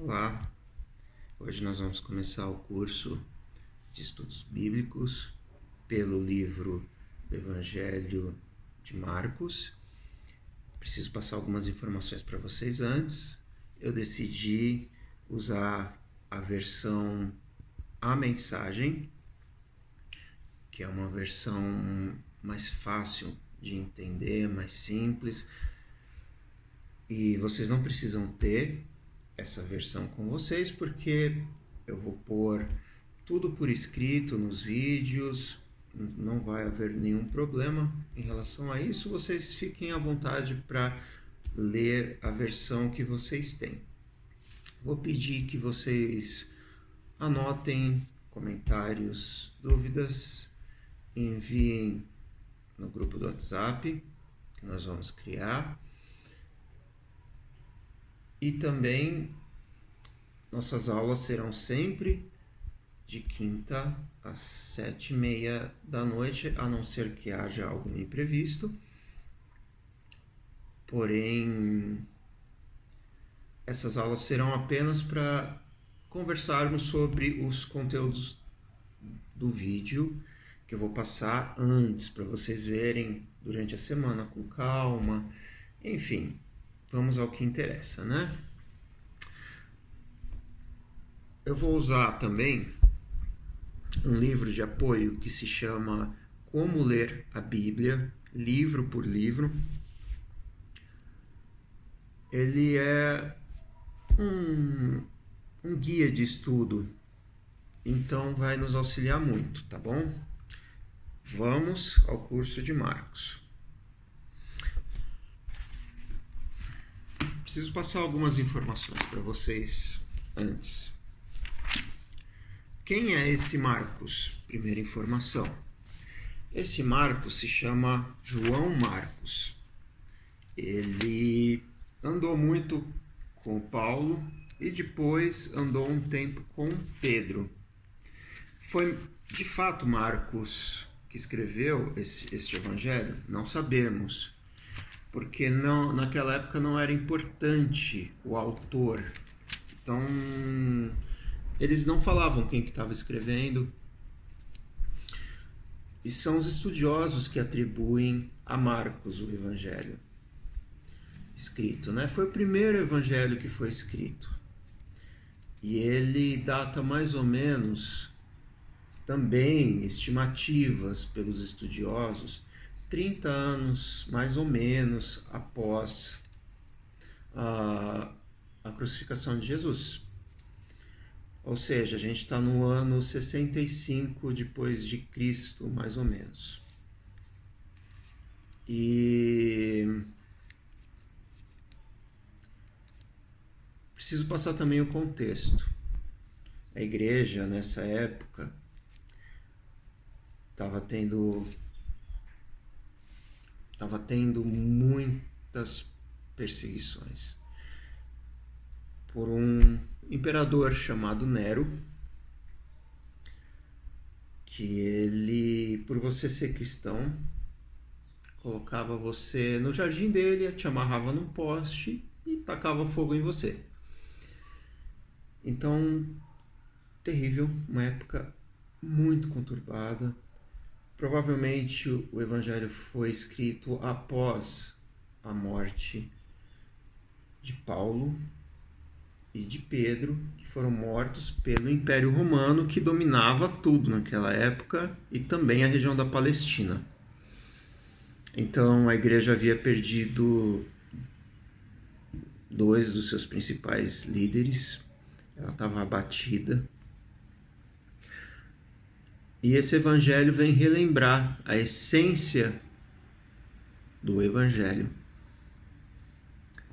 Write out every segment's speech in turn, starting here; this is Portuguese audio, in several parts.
Olá, hoje nós vamos começar o curso de estudos bíblicos pelo livro do Evangelho de Marcos. Preciso passar algumas informações para vocês antes. Eu decidi usar a versão A Mensagem, que é uma versão mais fácil de entender, mais simples. E vocês não precisam ter essa versão com vocês, porque eu vou pôr tudo por escrito nos vídeos, não vai haver nenhum problema em relação a isso. Vocês fiquem à vontade para ler a versão que vocês têm. Vou pedir que vocês anotem comentários, dúvidas, enviem no grupo do WhatsApp que nós vamos criar. E também nossas aulas serão sempre de quinta às 7h30 da noite, a não ser que haja algo imprevisto. Porém, essas aulas serão apenas para conversarmos sobre os conteúdos do vídeo que eu vou passar antes, para vocês verem durante a semana com calma. Enfim, vamos ao que interessa, né? Eu vou usar também um livro de apoio que se chama Como Ler a Bíblia, livro por livro. Ele é um guia de estudo, então vai nos auxiliar muito, tá bom? Vamos ao curso de Marcos. Preciso passar algumas informações para vocês antes. Quem é esse Marcos? Primeira informação. Esse Marcos se chama João Marcos. Ele andou muito com Paulo e depois andou um tempo com Pedro. Foi de fato Marcos que escreveu este evangelho? Não sabemos, porque naquela época não era importante o autor. Então, eles não falavam quem que estava escrevendo. E são os estudiosos que atribuem a Marcos o evangelho escrito, né? Foi o primeiro evangelho que foi escrito. E ele data mais ou menos, também estimativas pelos estudiosos, 30 anos mais ou menos após a crucificação de Jesus. Ou seja, a gente está no ano 65 depois de Cristo, mais ou menos. E preciso passar também o contexto. A igreja, nessa época, estava tendo muitas perseguições por um imperador chamado Nero, que ele, por você ser cristão, colocava você no jardim dele, te amarrava num poste e tacava fogo em você. Então, terrível, uma época muito conturbada. Provavelmente o evangelho foi escrito após a morte de Paulo e de Pedro, que foram mortos pelo Império Romano, que dominava tudo naquela época, e também a região da Palestina. Então a igreja havia perdido 2 dos seus principais líderes, ela estava abatida. E esse evangelho vem relembrar a essência do evangelho.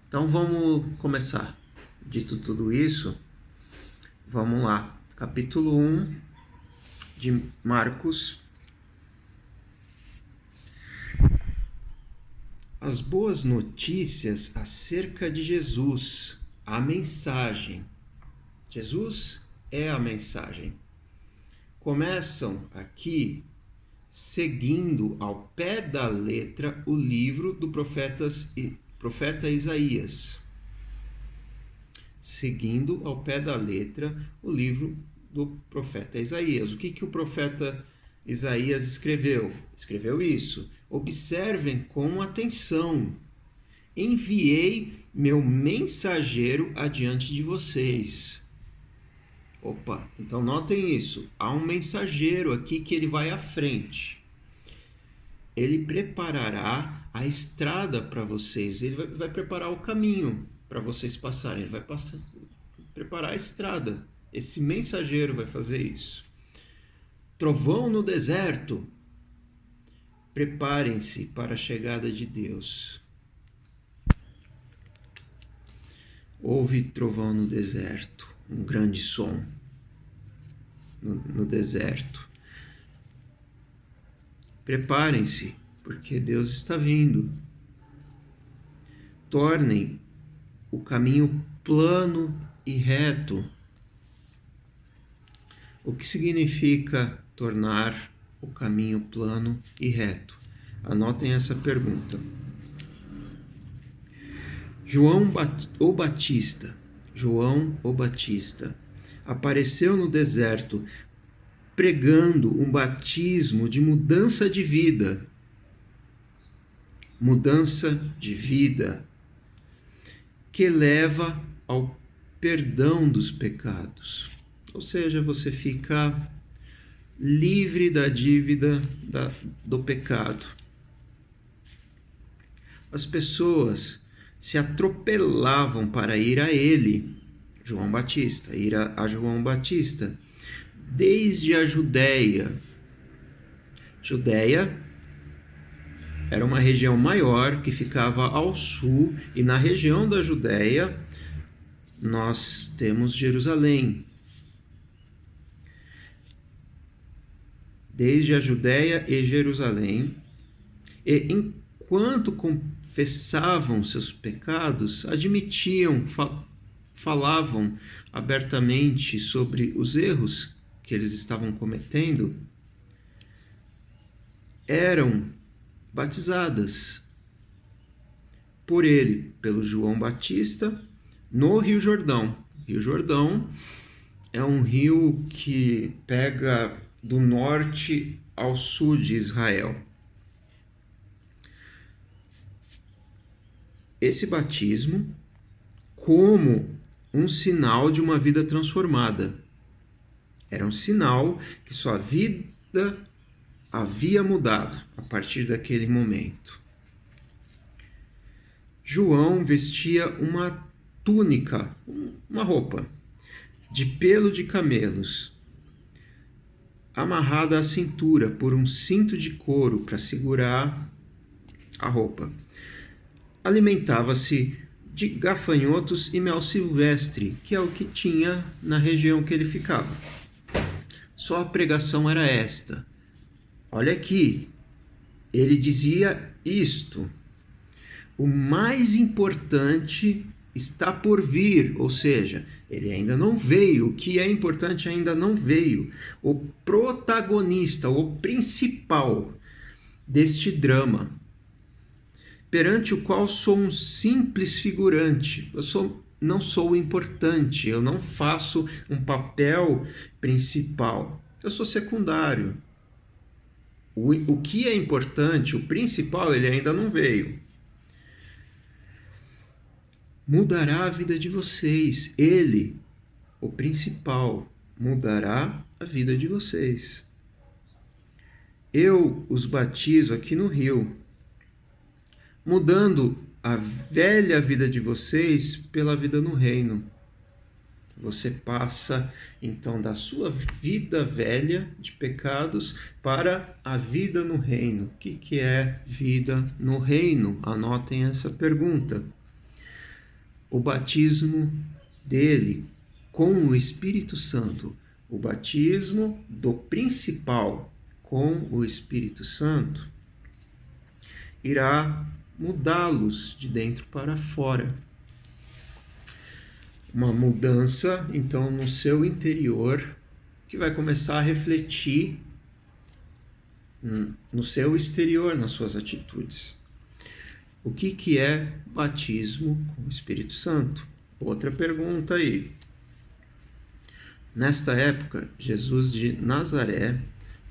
Então vamos começar. Dito tudo isso, vamos lá. Capítulo 1 de Marcos. As boas notícias acerca de Jesus, a mensagem. Jesus é a mensagem. Começam aqui seguindo ao pé da letra o livro do profeta Isaías. seguindo ao pé da letra o livro do profeta Isaías. O que o profeta Isaías escreveu? Escreveu isso. Observem com atenção. Enviei meu mensageiro adiante de vocês. Opa, então notem isso. Há um mensageiro aqui que ele vai à frente. Ele preparará a estrada para vocês. Ele vai preparar o caminho para vocês passarem. Ele vai preparar a estrada. Esse mensageiro vai fazer isso. Trovão no deserto. Preparem-se para a chegada de Deus. Houve trovão no deserto, um grande som no deserto. Preparem-se, porque Deus está vindo. Tornem o caminho plano e reto. O que significa tornar o caminho plano e reto? Anotem essa pergunta. João o Batista apareceu no deserto pregando um batismo de mudança de vida. Mudança de vida que leva ao perdão dos pecados. Ou seja, você fica livre da dívida do pecado. As pessoas se atropelavam para ir a ele, João Batista, desde a Judéia. Judéia era uma região maior que ficava ao sul, e na região da Judéia nós temos Jerusalém. Desde a Judéia e Jerusalém, e enquanto confessavam seus pecados, admitiam, falavam abertamente sobre os erros que eles estavam cometendo, eram batizadas por ele, pelo João Batista, no Rio Jordão. Rio Jordão é um rio que pega do norte ao sul de Israel. Esse batismo como um sinal de uma vida transformada. Era um sinal que sua vida havia mudado a partir daquele momento. João vestia uma túnica, uma roupa, de pelo de camelos, amarrada à cintura por um cinto de couro para segurar a roupa. Alimentava-se de gafanhotos e mel silvestre, que é o que tinha na região que ele ficava. Só a pregação era esta. Olha aqui, ele dizia isto. O mais importante está por vir, ou seja, ele ainda não veio. O que é importante ainda não veio. O protagonista, o principal deste drama, perante o qual sou um simples figurante. Não sou importante, eu não faço um papel principal. Eu sou secundário. O que é importante, o principal, ele ainda não veio. Mudará a vida de vocês. Ele, o principal, mudará a vida de vocês. Eu os batizo aqui no rio, mudando a velha vida de vocês pela vida no reino. Você passa, então, da sua vida velha de pecados para a vida no reino. O que é vida no reino? Anotem essa pergunta. O batismo dele com o Espírito Santo, o batismo do principal com o Espírito Santo, irá mudá-los de dentro para fora. Uma mudança, então, no seu interior, que vai começar a refletir no seu exterior, nas suas atitudes. O que é batismo com o Espírito Santo? Outra pergunta aí. Nesta época, Jesus de Nazaré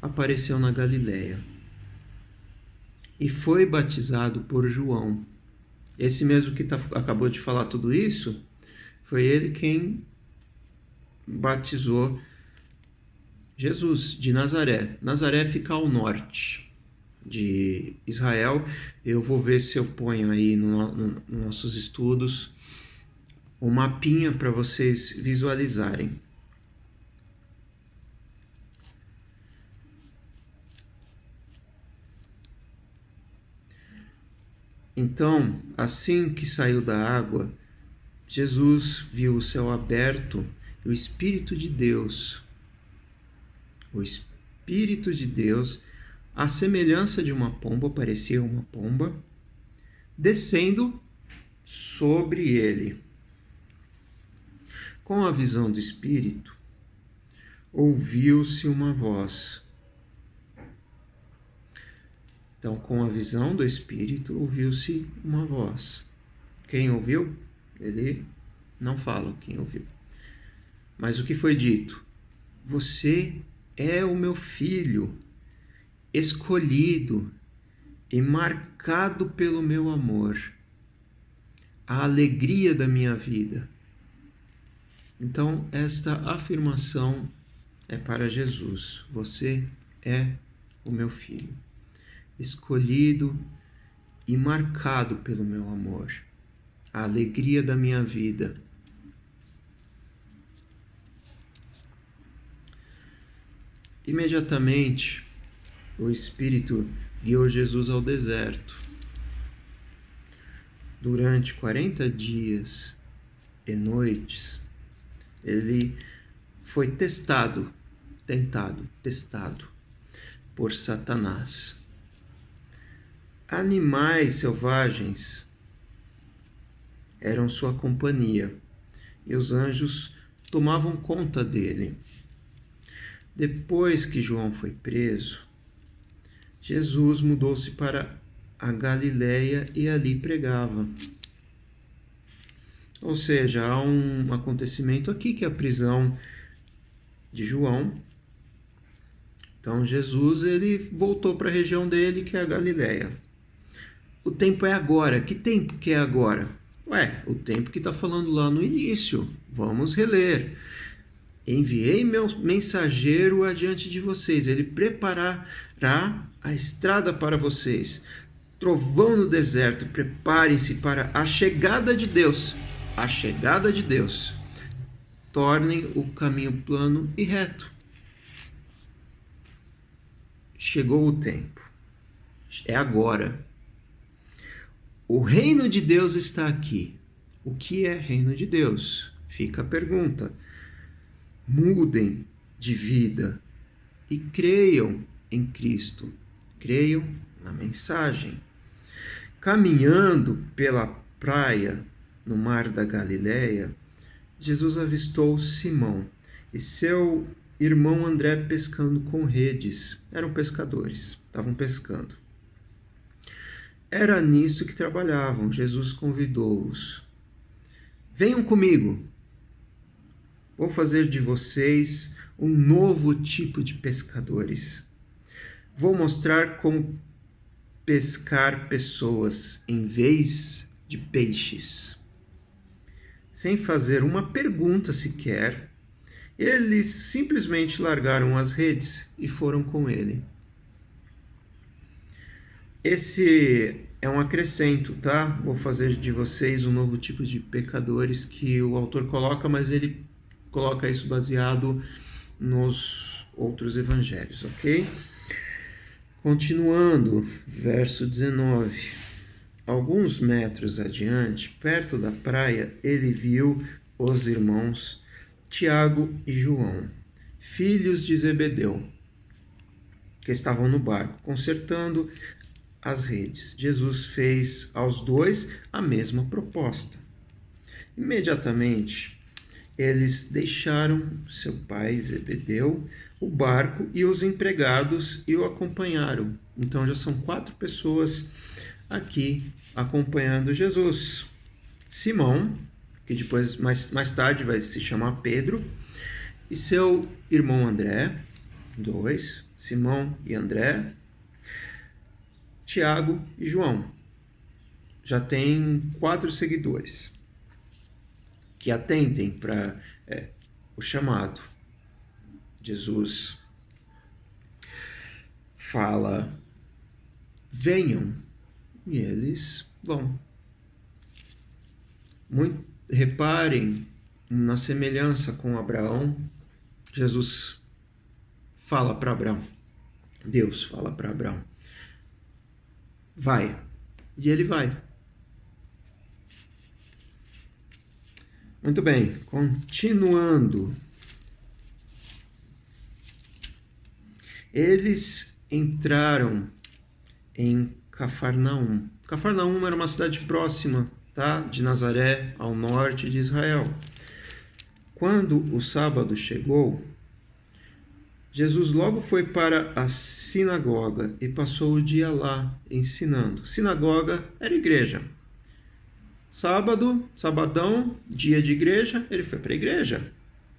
apareceu na Galileia e foi batizado por João. Esse mesmo que acabou de falar tudo isso, foi ele quem batizou Jesus de Nazaré. Nazaré fica ao norte de Israel. Eu vou ver se eu ponho aí nos nossos estudos um mapinha para vocês visualizarem. Então, assim que saiu da água, Jesus viu o céu aberto e o Espírito de Deus, à semelhança de uma pomba, parecia uma pomba, descendo sobre ele. Com a visão do Espírito, ouviu-se uma voz. Então, com a visão do Espírito, ouviu-se uma voz. Quem ouviu? Ele não fala quem ouviu. Mas o que foi dito? Você é o meu filho, escolhido e marcado pelo meu amor, a alegria da minha vida. Então, esta afirmação é para Jesus. Você é o meu filho, escolhido e marcado pelo meu amor, a alegria da minha vida. Imediatamente, o Espírito guiou Jesus ao deserto. Durante 40 dias e noites, ele foi testado por Satanás. Animais selvagens eram sua companhia e os anjos tomavam conta dele. Depois que João foi preso, Jesus mudou-se para a Galileia e ali pregava. Ou seja, há um acontecimento aqui que é a prisão de João. Então Jesus ele voltou para a região dele, que é a Galileia. O tempo é agora. Que tempo que é agora? O tempo que está falando lá no início. Vamos reler. Enviei meu mensageiro adiante de vocês. Ele preparará a estrada para vocês. Trovão no deserto. Preparem-se para a chegada de Deus. A chegada de Deus. Tornem o caminho plano e reto. Chegou o tempo. É agora. O reino de Deus está aqui. O que é reino de Deus? Fica a pergunta. Mudem de vida e creiam em Cristo. Creiam na mensagem. Caminhando pela praia no mar da Galileia, Jesus avistou Simão e seu irmão André pescando com redes. Eram pescadores, estavam pescando. Era nisso que trabalhavam. Jesus convidou-os. Venham comigo. Vou fazer de vocês um novo tipo de pescadores. Vou mostrar como pescar pessoas em vez de peixes. Sem fazer uma pergunta sequer, eles simplesmente largaram as redes e foram com ele. Esse é um acrescento, tá? Vou fazer de vocês um novo tipo de pecadores que o autor coloca, mas ele coloca isso baseado nos outros evangelhos, ok? Continuando, verso 19. Alguns metros adiante, perto da praia, ele viu os irmãos Tiago e João, filhos de Zebedeu, que estavam no barco, consertando as redes. Jesus fez aos dois a mesma proposta. Imediatamente, eles deixaram seu pai Zebedeu, o barco e os empregados e o acompanharam. Então já são 4 pessoas aqui acompanhando Jesus. Simão, que depois, mais tarde, vai se chamar Pedro, e seu irmão André, 2, Simão e André, Tiago e João. Já tem 4 seguidores que atentem para o chamado. Jesus fala, venham, e eles vão. Reparem na semelhança com Abraão. Jesus fala para Abraão, Deus fala para Abraão, vai, e ele vai. Muito bem, continuando. Eles entraram em Cafarnaum. Cafarnaum era uma cidade próxima, tá? De Nazaré, ao norte de Israel. Quando o sábado chegou, Jesus logo foi para a sinagoga e passou o dia lá ensinando. Sinagoga era igreja. Sábado, sabadão, dia de igreja, ele foi para a igreja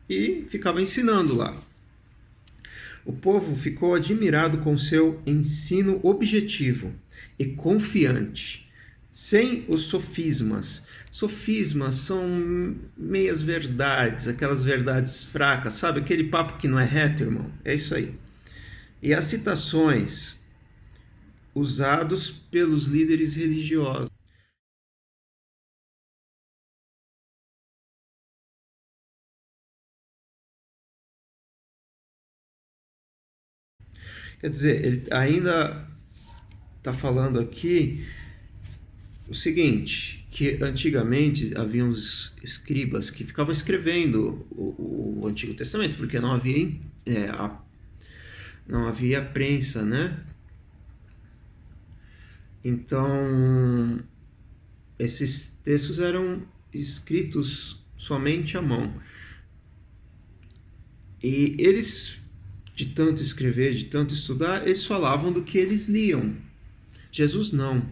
e ficava ensinando lá. O povo ficou admirado com seu ensino objetivo e confiante, sem os sofismas. Sofismas são meias verdades, aquelas verdades fracas, sabe? Aquele papo que não é reto, irmão. É isso aí. E as citações usados pelos líderes religiosos. Quer dizer, ele ainda está falando aqui o seguinte, que antigamente havia uns escribas que ficavam escrevendo o Antigo Testamento, porque não havia prensa, né? Então, esses textos eram escritos somente à mão. E eles, de tanto escrever, de tanto estudar, eles falavam do que eles liam. Jesus não.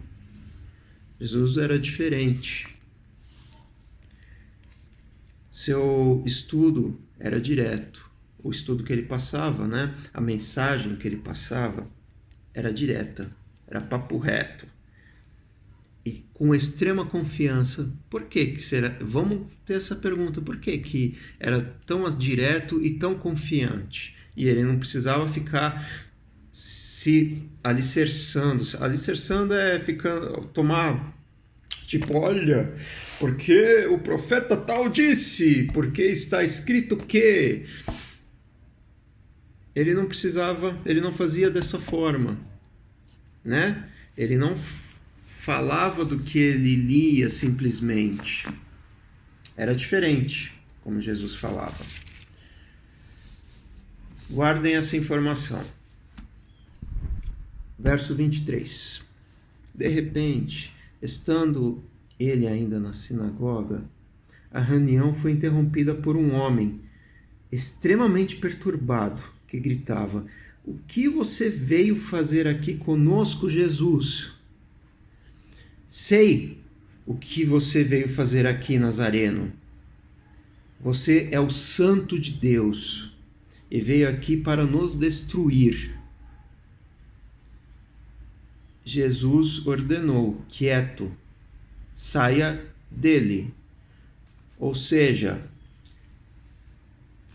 Jesus era diferente. Seu estudo era direto. O estudo que ele passava, né? A mensagem que ele passava era direta, era papo reto. E com extrema confiança. Por que será? Vamos ter essa pergunta. Por que era tão direto e tão confiante? E ele não precisava ficar se alicerçando. Alicerçando é tomar, tipo, olha, porque o profeta tal disse, porque está escrito que... Ele não precisava, ele não fazia dessa forma, né? Ele não falava do que ele lia simplesmente. Era diferente, como Jesus falava. Guardem essa informação. Verso 23. De repente, estando ele ainda na sinagoga, a reunião foi interrompida por um homem extremamente perturbado, que gritava: "O que você veio fazer aqui conosco, Jesus? Sei o que você veio fazer aqui, Nazareno. Você é o Santo de Deus e veio aqui para nos destruir." Jesus ordenou: quieto, saia dele. Ou seja,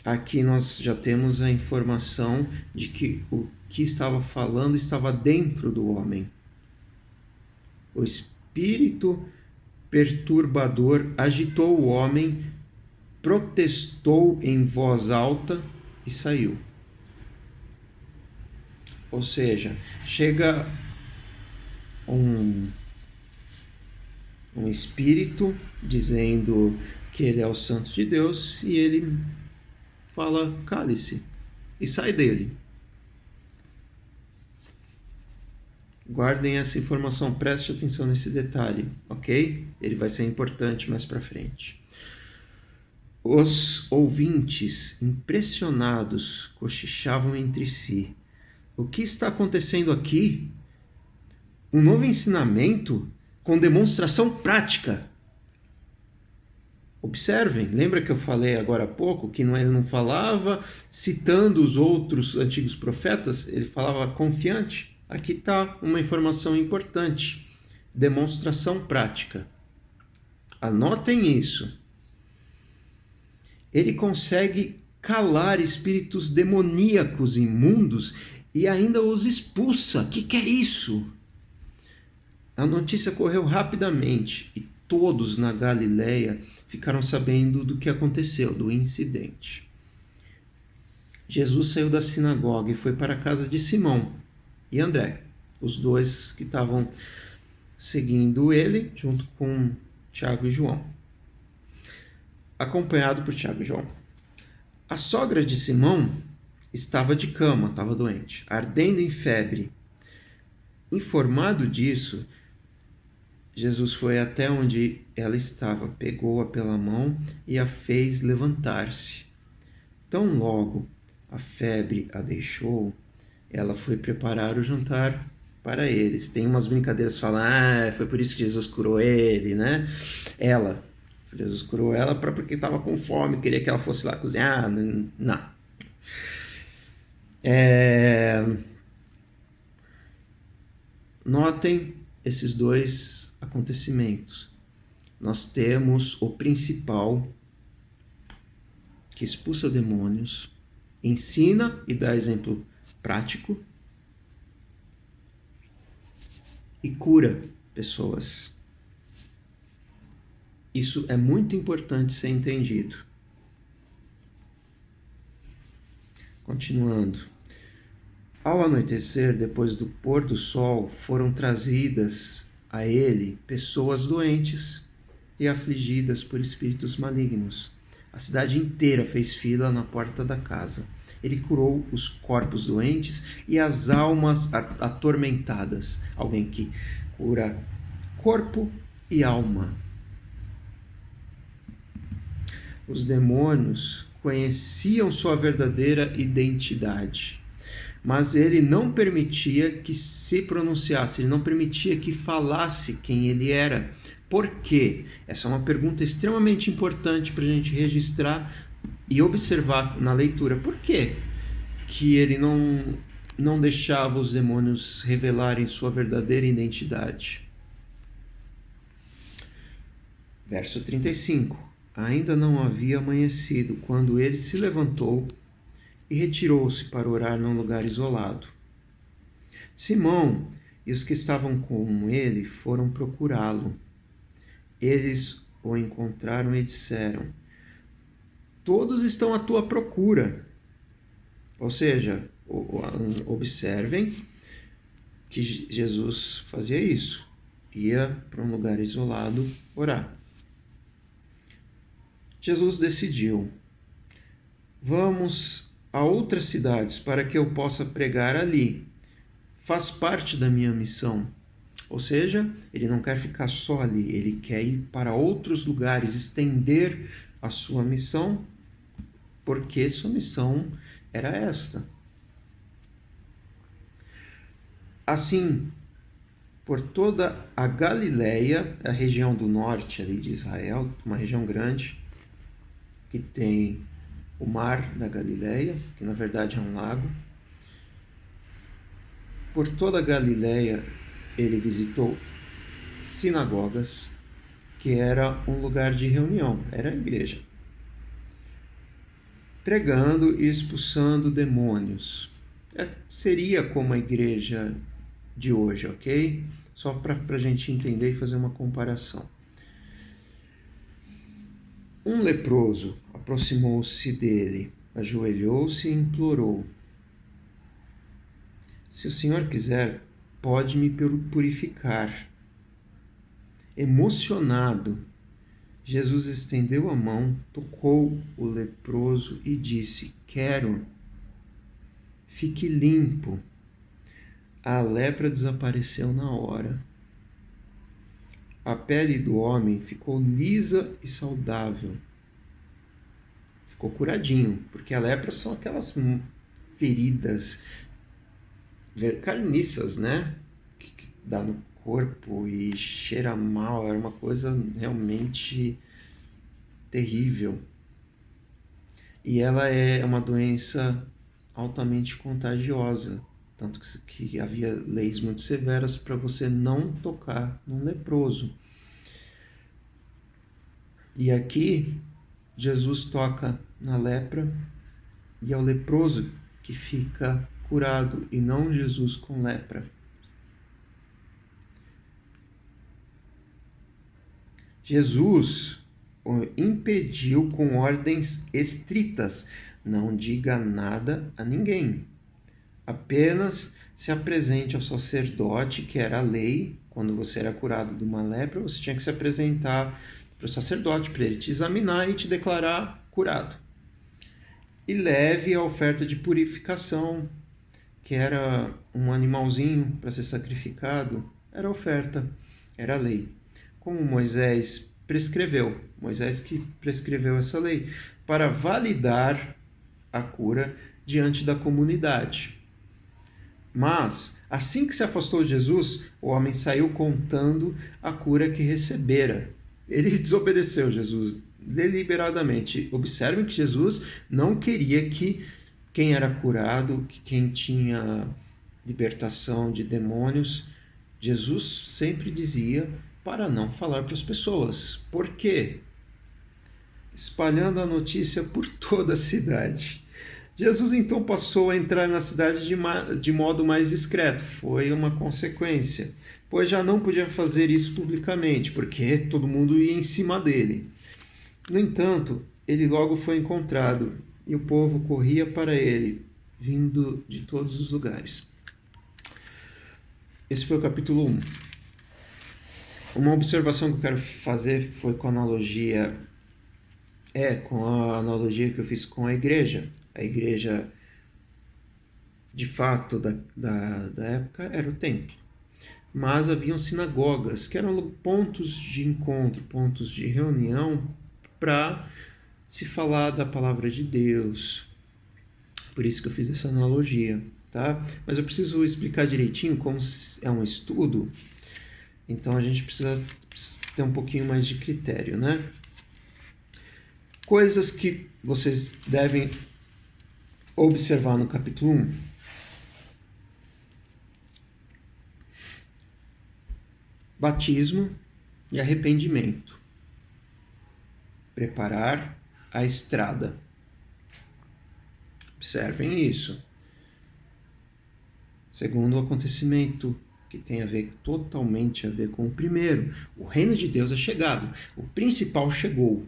aqui nós já temos a informação de que o que estava falando estava dentro do homem. O espírito perturbador agitou o homem, protestou em voz alta e saiu. Ou seja, chega um espírito dizendo que ele é o Santo de Deus e ele fala: cale-se, e sai dele. Guardem essa informação, preste atenção nesse detalhe, ok? Ele vai ser importante mais para frente. Os ouvintes, impressionados, cochichavam entre si: o que está acontecendo aqui? Um novo ensinamento com demonstração prática. Observem, lembra que eu falei agora há pouco que ele não falava citando os outros antigos profetas, ele falava confiante? Aqui está uma informação importante, demonstração prática. Anotem isso. Ele consegue calar espíritos demoníacos imundos e ainda os expulsa. O que é isso? A notícia correu rapidamente e todos na Galileia ficaram sabendo do que aconteceu, do incidente. Jesus saiu da sinagoga e foi para a casa de Simão e André, os dois que estavam seguindo ele, junto com Tiago e João, acompanhado por Tiago e João. A sogra de Simão estava de cama, estava doente, ardendo em febre. Informado disso, Jesus foi até onde ela estava, pegou-a pela mão e a fez levantar-se. Tão logo a febre a deixou, ela foi preparar o jantar para eles. Tem umas brincadeiras que falam, foi por isso que Jesus curou ele, né? Jesus curou ela porque estava com fome, queria que ela fosse lá cozinhar. Não. Notem esses dois acontecimentos. Nós temos o principal, que expulsa demônios, ensina e dá exemplo prático e cura pessoas. Isso é muito importante ser entendido. Continuando. Ao anoitecer, depois do pôr do sol, foram trazidas a ele pessoas doentes e afligidas por espíritos malignos. A cidade inteira fez fila na porta da casa. Ele curou os corpos doentes e as almas atormentadas. Alguém que cura corpo e alma. Os demônios conheciam sua verdadeira identidade, mas ele não permitia que se pronunciasse, ele não permitia que falasse quem ele era. Por quê? Essa é uma pergunta extremamente importante para a gente registrar e observar na leitura. Por quê que ele não deixava os demônios revelarem sua verdadeira identidade? Verso 35. Ainda não havia amanhecido quando ele se levantou e retirou-se para orar num lugar isolado. Simão e os que estavam com ele foram procurá-lo. Eles o encontraram e disseram: todos estão à tua procura. Ou seja, observem que Jesus fazia isso. Ia para um lugar isolado orar. Jesus decidiu: vamos a outras cidades para que eu possa pregar ali. Faz parte da minha missão. Ou seja, ele não quer ficar só ali, ele quer ir para outros lugares, estender a sua missão, porque sua missão era esta. Assim, por toda a Galileia, a região do norte ali de Israel, uma região grande, que tem o mar da Galileia, que na verdade é um lago. Por toda a Galileia, ele visitou sinagogas, que era um lugar de reunião, era a igreja, pregando e expulsando demônios. Seria como a igreja de hoje, ok? Só para a gente entender e fazer uma comparação. Um leproso aproximou-se dele, ajoelhou-se e implorou: se o Senhor quiser, pode me purificar. Emocionado, Jesus estendeu a mão, tocou o leproso e disse: quero, fique limpo. A lepra desapareceu na hora. A pele do homem ficou lisa e saudável. Ficou curadinho, porque a lepra são aquelas feridas carniças, né? Que dá no corpo e cheira mal. Era uma coisa realmente terrível. E ela é uma doença altamente contagiosa, tanto que havia leis muito severas para você não tocar num leproso. E aqui, Jesus toca na lepra e é o leproso que fica curado e não Jesus com lepra. Jesus o impediu com ordens estritas: não diga nada a ninguém. Apenas se apresente ao sacerdote, que era a lei. Quando você era curado de uma lepra, você tinha que se apresentar para o sacerdote, para ele te examinar e te declarar curado. E leve a oferta de purificação, que era um animalzinho para ser sacrificado. Era a oferta, era a lei. Como Moisés prescreveu, Moisés que prescreveu essa lei, para validar a cura diante da comunidade. Mas, assim que se afastou de Jesus, o homem saiu contando a cura que recebera. Ele desobedeceu Jesus deliberadamente. Observem que Jesus não queria que quem era curado, que quem tinha libertação de demônios, Jesus sempre dizia para não falar para as pessoas. Por quê? Espalhando a notícia por toda a cidade. Jesus então passou a entrar na cidade de modo mais discreto. Foi uma consequência, pois já não podia fazer isso publicamente, porque todo mundo ia em cima dele. No entanto, ele logo foi encontrado, e o povo corria para ele, vindo de todos os lugares. Esse foi o capítulo 1. Uma observação que eu quero fazer foi com a analogia que eu fiz com a igreja. A igreja, de fato, da época era o templo. Mas haviam sinagogas, que eram pontos de encontro, pontos de reunião para se falar da palavra de Deus. Por isso que eu fiz essa analogia, tá? Mas eu preciso explicar direitinho como é um estudo, então a gente precisa ter um pouquinho mais de critério, né? Coisas que vocês devem observar no capítulo 1. Batismo e arrependimento. Preparar a estrada. Observem isso. Segundo acontecimento, que tem totalmente a ver com o primeiro. O reino de Deus é chegado. O principal chegou.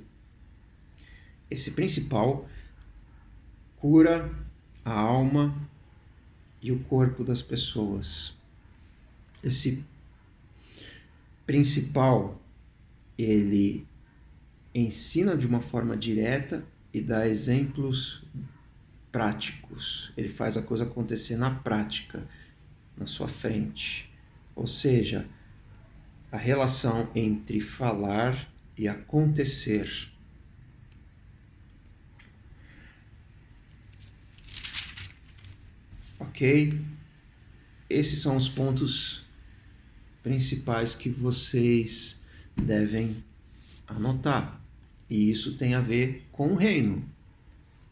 Esse principal cura a alma e o corpo das pessoas. Esse principal, ele ensina de uma forma direta e dá exemplos práticos. Ele faz a coisa acontecer na prática, na sua frente. Ou seja, a relação entre falar e acontecer. Ok? Esses são os pontos principais que vocês devem anotar. E isso tem a ver com o reino.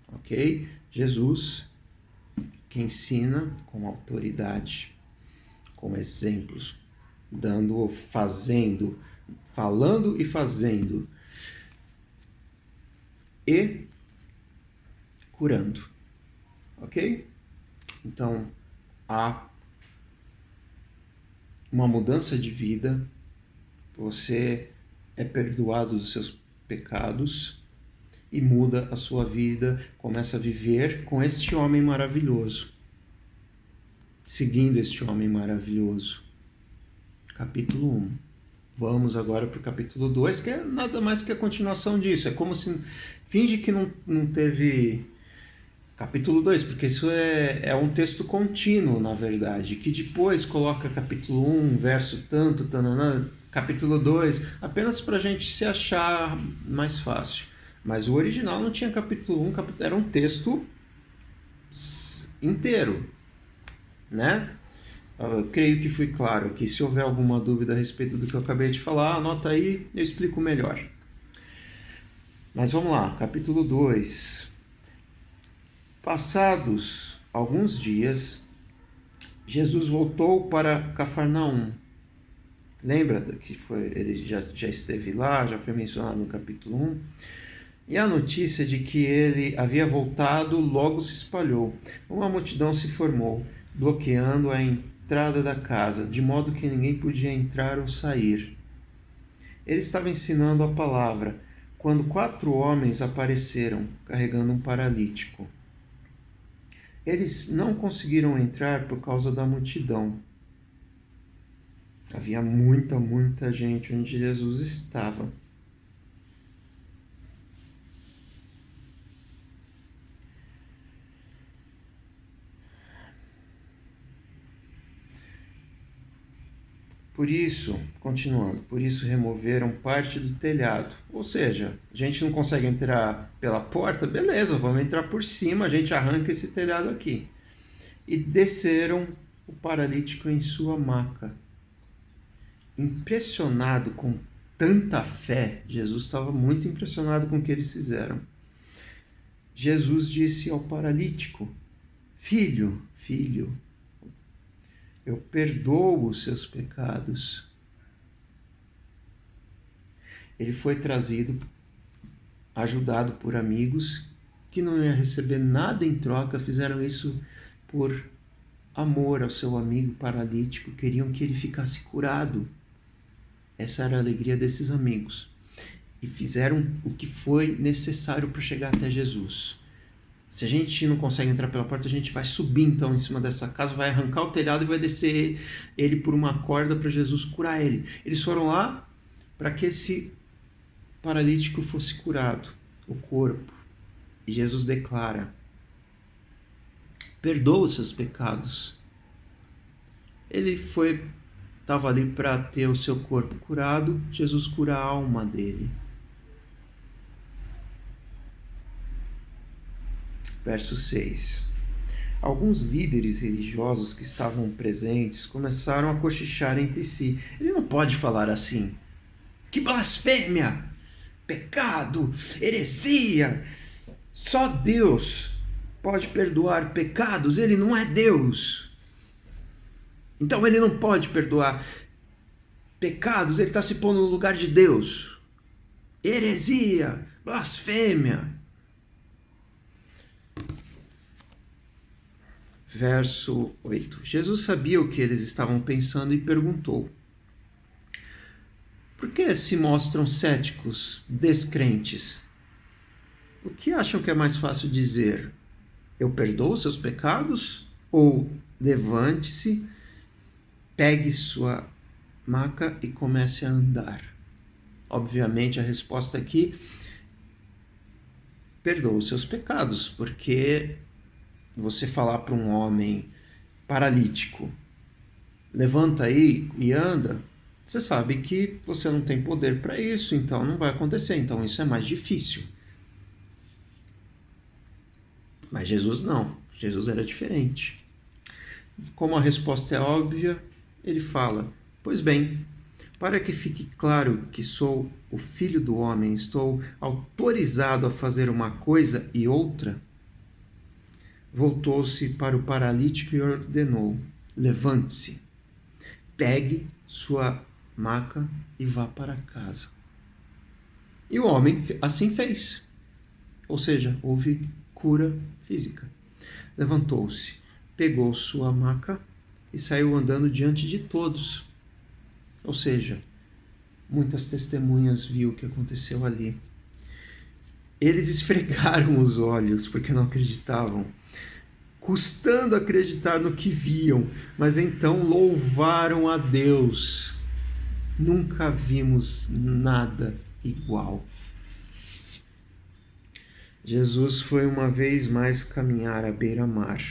Ok? Jesus, que ensina com autoridade, com exemplos, dando ou fazendo, falando e fazendo. E curando. Ok? Então, há uma mudança de vida, você é perdoado dos seus pecados e muda a sua vida, começa a viver com este homem maravilhoso, seguindo este homem maravilhoso. Capítulo 1. Vamos agora para o capítulo 2, que é nada mais que a continuação disso. É como se finge que não teve capítulo 2, porque isso é um texto contínuo, na verdade, que depois coloca capítulo 1, verso tanto, capítulo 2, apenas para a gente se achar mais fácil. Mas o original não tinha capítulo 1, era um texto inteiro, né? Eu creio que fui claro aqui. Se houver alguma dúvida a respeito do que eu acabei de falar, anota aí, eu explico melhor. Mas vamos lá, capítulo 2. Passados alguns dias, Jesus voltou para Cafarnaum. Lembra que ele já esteve lá, já foi mencionado no capítulo 1. E a notícia de que ele havia voltado logo se espalhou. Uma multidão se formou, bloqueando a entrada da casa, de modo que ninguém podia entrar ou sair. Ele estava ensinando a palavra, quando 4 homens apareceram, carregando um paralítico. Eles não conseguiram entrar por causa da multidão. Havia muita gente onde Jesus estava. Por isso, continuando, por isso removeram parte do telhado. Ou seja, a gente não consegue entrar pela porta, beleza, vamos entrar por cima, a gente arranca esse telhado aqui. E desceram o paralítico em sua maca. Impressionado com tanta fé, Jesus estava muito impressionado com o que eles fizeram. Jesus disse ao paralítico: Filho, eu perdoo os seus pecados. Ele foi trazido, ajudado por amigos que não iam receber nada em troca, fizeram isso por amor ao seu amigo paralítico, queriam que ele ficasse curado. Essa era a alegria desses amigos. E fizeram o que foi necessário para chegar até Jesus. Se a gente não consegue entrar pela porta, a gente vai subir então em cima dessa casa, vai arrancar o telhado e vai descer ele por uma corda para Jesus curar ele. Eles foram lá para que esse paralítico fosse curado, o corpo. E Jesus declara: perdoa os seus pecados. Ele estava ali para ter o seu corpo curado, Jesus cura a alma dele. Verso 6. Alguns líderes religiosos que estavam presentes começaram a cochichar entre si. Ele não pode falar assim. Que blasfêmia! Pecado! Heresia! Só Deus pode perdoar pecados. Ele não é Deus. Então ele não pode perdoar pecados. Ele está se pondo no lugar de Deus. Heresia! Blasfêmia! Verso 8. Jesus sabia o que eles estavam pensando e perguntou: por que se mostram céticos, descrentes? O que acham que é mais fácil dizer? Eu perdoo seus pecados? Ou levante-se, pegue sua maca e comece a andar? Obviamente a resposta aqui: perdoa os seus pecados, porque você falar para um homem paralítico, levanta aí e anda, você sabe que você não tem poder para isso, então não vai acontecer, então isso é mais difícil. Mas Jesus não, Jesus era diferente. Como a resposta é óbvia, ele fala: pois bem, para que fique claro que sou o Filho do Homem, estou autorizado a fazer uma coisa e outra. Voltou-se para o paralítico e ordenou: levante-se, pegue sua maca e vá para casa. E o homem assim fez. Ou seja, houve cura física. Levantou-se, pegou sua maca e saiu andando diante de todos. Ou seja, muitas testemunhas viu o que aconteceu ali. Eles esfregaram os olhos porque não acreditavam, custando acreditar no que viam, mas então louvaram a Deus. Nunca vimos nada igual. Jesus foi uma vez mais caminhar à beira-mar.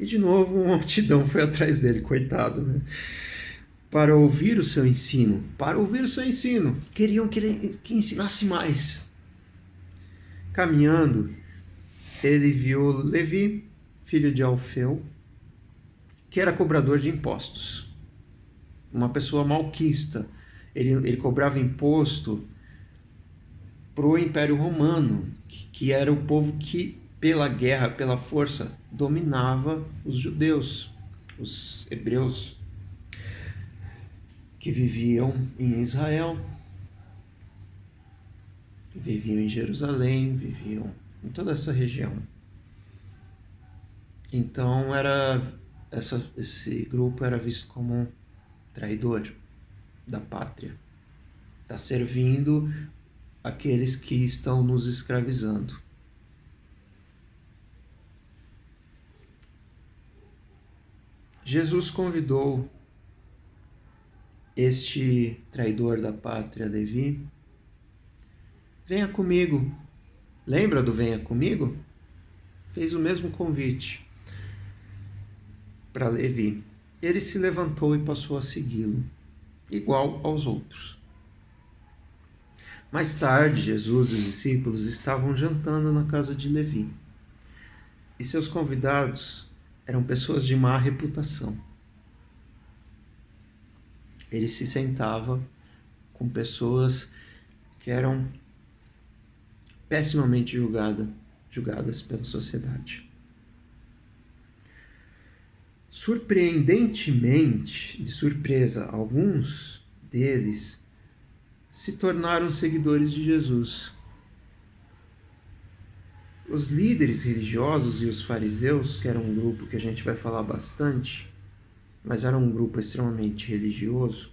E de novo uma multidão foi atrás dele, coitado, né? Para ouvir o seu ensino. Queriam que ensinasse mais. Caminhando, ele viu Levi, filho de Alfeu, que era cobrador de impostos. Uma pessoa malquista. Ele cobrava imposto para o Império Romano, que era o povo que, pela guerra, pela força, dominava os judeus, os hebreus que viviam em Israel, viviam em Jerusalém, viviam em toda essa região. Então esse grupo era visto como um traidor da pátria. Está servindo aqueles que estão nos escravizando. Jesus convidou este traidor da pátria, Levi. Venha comigo. Lembra do venha comigo? Fez o mesmo convite para Levi. Ele se levantou e passou a segui-lo, igual aos outros. Mais tarde, Jesus e os discípulos estavam jantando na casa de Levi. E seus convidados eram pessoas de má reputação. Ele se sentava com pessoas que eram pessimamente julgadas pela sociedade. Surpreendentemente, de surpresa, alguns deles se tornaram seguidores de Jesus. Os líderes religiosos e os fariseus, que eram um grupo que a gente vai falar bastante, mas era um grupo extremamente religioso,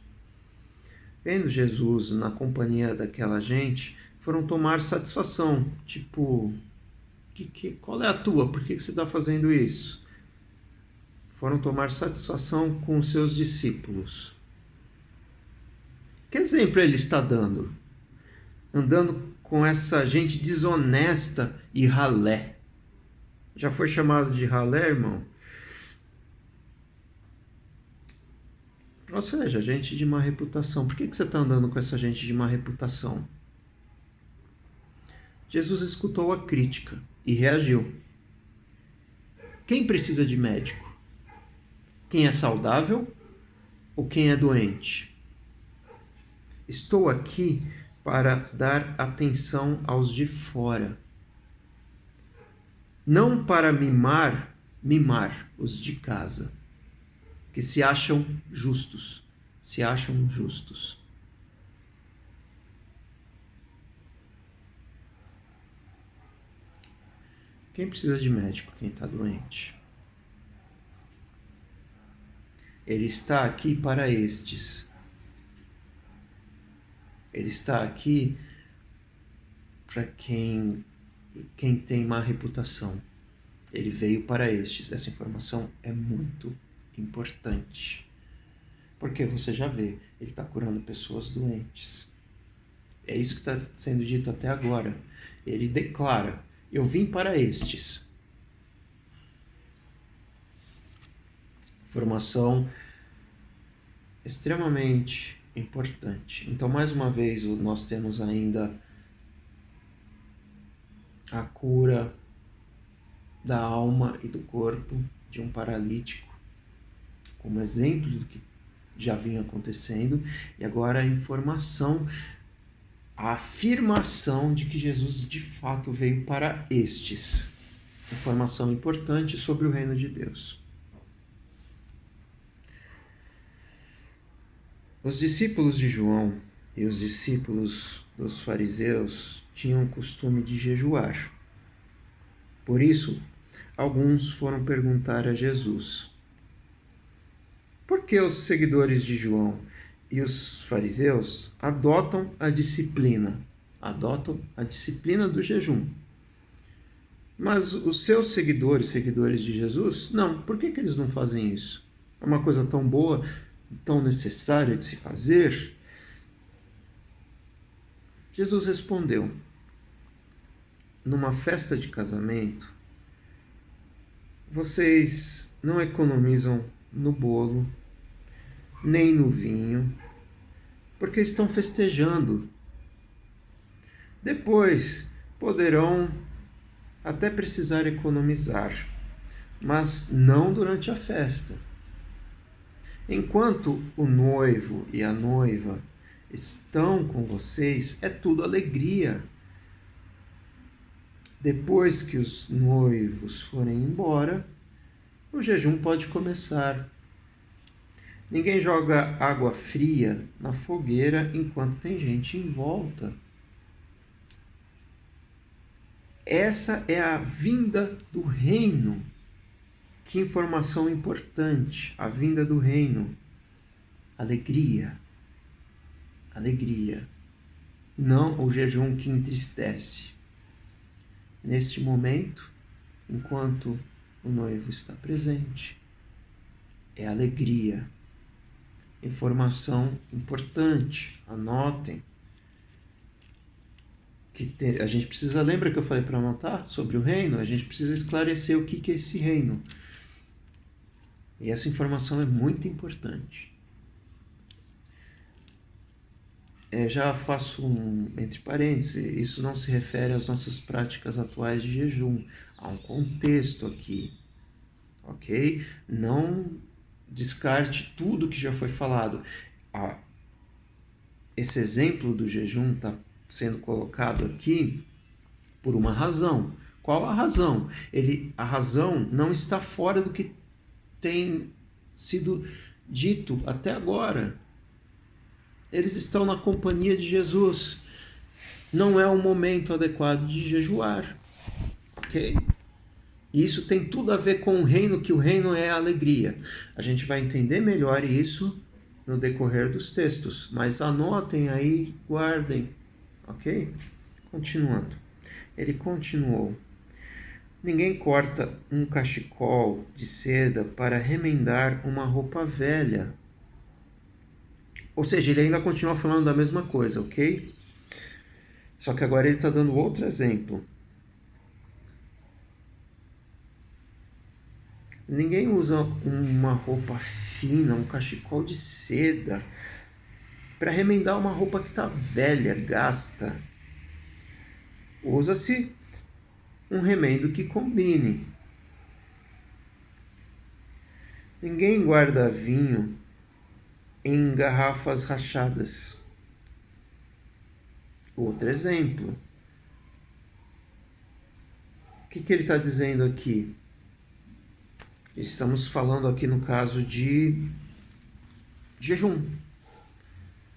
vendo Jesus na companhia daquela gente, foram tomar satisfação. Tipo, qual é a tua? Por que você está fazendo isso? Foram tomar satisfação com os seus discípulos. Que exemplo ele está dando? Andando com essa gente desonesta e ralé. Já foi chamado de ralé, irmão? Ou seja, gente de má reputação. Por que você está andando com essa gente de má reputação? Jesus escutou a crítica e reagiu. Quem precisa de médico? Quem é saudável ou quem é doente? Estou aqui para dar atenção aos de fora. Não para mimar os de casa, que se acham justos. Quem precisa de médico? Quem está doente. Ele está aqui para estes. Ele está aqui para quem tem má reputação. Ele veio para estes. Essa informação é muito importante. Porque você já vê, ele está curando pessoas doentes. É isso que está sendo dito até agora. Ele declara: eu vim para estes. Informação extremamente importante. Então, mais uma vez, nós temos ainda a cura da alma e do corpo de um paralítico, como exemplo do que já vinha acontecendo, e agora a informação, a afirmação de que Jesus de fato veio para estes. Informação importante sobre o reino de Deus. Os discípulos de João e os discípulos dos fariseus tinham o costume de jejuar. Por isso, alguns foram perguntar a Jesus: por que os seguidores de João e os fariseus adotam a disciplina do jejum? Mas os seus seguidores de Jesus, não. Por que eles não fazem isso? É uma coisa tão boa, tão necessária de se fazer? Jesus respondeu: numa festa de casamento, vocês não economizam no bolo, nem no vinho, porque estão festejando. Depois poderão até precisar economizar, mas não durante a festa. Enquanto o noivo e a noiva estão com vocês, é tudo alegria. Depois que os noivos forem embora, o jejum pode começar. Ninguém joga água fria na fogueira enquanto tem gente em volta. Essa é a vinda do reino. Que informação importante! A vinda do reino. Alegria. Alegria. Não o jejum que entristece. Neste momento, enquanto o noivo está presente, é alegria. Informação importante, anotem. A gente precisa, lembra que eu falei para anotar sobre o reino? A gente precisa esclarecer o que é esse reino. E essa informação é muito importante. Já faço entre parênteses, isso não se refere às nossas práticas atuais de jejum. Há um contexto aqui, ok? Não descarte tudo que já foi falado. Esse exemplo do jejum está sendo colocado aqui por uma razão. Qual a razão? A razão não está fora do que tem sido dito até agora. Eles estão na companhia de Jesus. Não é o momento adequado de jejuar. Ok? Isso tem tudo a ver com o reino, que o reino é a alegria. A gente vai entender melhor isso no decorrer dos textos. Mas anotem aí, guardem. Ok? Continuando. Ele continuou. Ninguém corta um cachecol de seda para remendar uma roupa velha. Ou seja, ele ainda continua falando da mesma coisa, ok? Só que agora ele está dando outro exemplo. Ninguém usa uma roupa fina, um cachecol de seda, para remendar uma roupa que está velha, gasta. Usa-se um remendo que combine. Ninguém guarda vinho em garrafas rachadas. Outro exemplo. O que ele está dizendo aqui? Estamos falando aqui no caso de jejum.